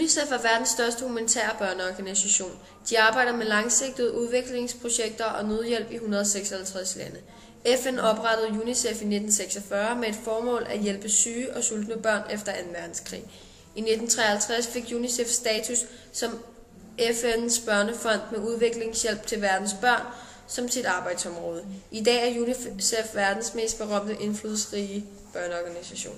UNICEF er verdens største humanitære børneorganisation. De arbejder med langsigtede udviklingsprojekter og nødhjælp i 156 lande. FN oprettede UNICEF i 1946 med et formål at hjælpe syge og sultne børn efter 2. verdenskrig. I 1953 fik UNICEF status som FN's børnefond med udviklingshjælp til verdens børn som sit arbejdsområde. I dag er UNICEF verdens mest berømte indflydelsesrige børneorganisation.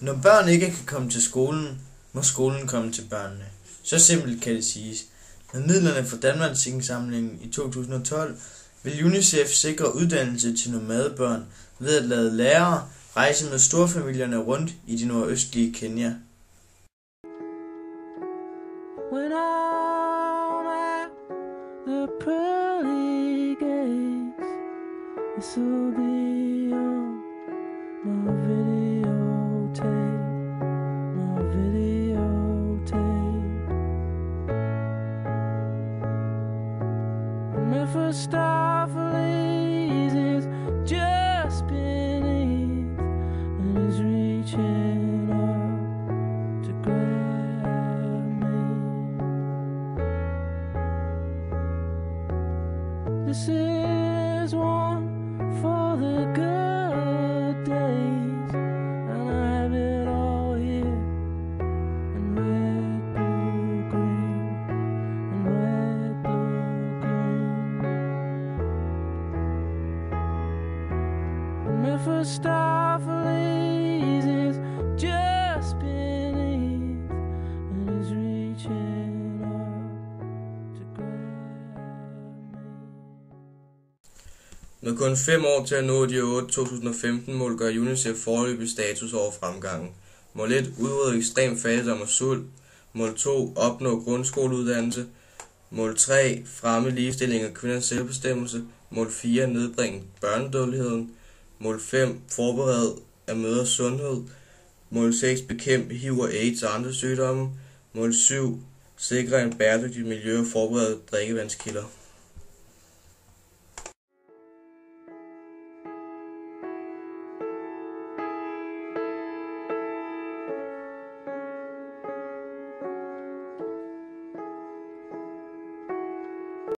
Når børn ikke kan komme til skolen, må skolen komme til børnene. Så simpelt kan det siges. Med midlerne fra Danmarksindsamlingen i 2012 vil UNICEF sikre uddannelse til nomadebørn ved at lade lærere rejse med storfamilierne rundt i det nordøstlige Kenya. When I'm at the pearly gates, this will be on my videotape, Mephistopheles is just beneath and is reaching up to grab me. This is one for the good days, and I have it all here in red, blue, green, and red, blue, green. Mephistopheles is just beneath and is reaching up to grab me. Med kun 5 år til at nå de 8 2015-mål gør UNICEF foreløbig status over fremgangen. Mål 1. Udrydde ekstrem fattigdom og sult. Mål 2. Opnå grundskoleuddannelse. Mål 3. Fremme ligestilling og kvinders selvbestemmelse. Mål 4. Nedbringe børnedødeligheden. Mål 5. Forbered af mødres sundhed. Mål 6. Bekæmpe HIV og AIDS og andre sygdomme. Mål 7. Sikre en bæredygtig miljø og forberede drikkevandskilder.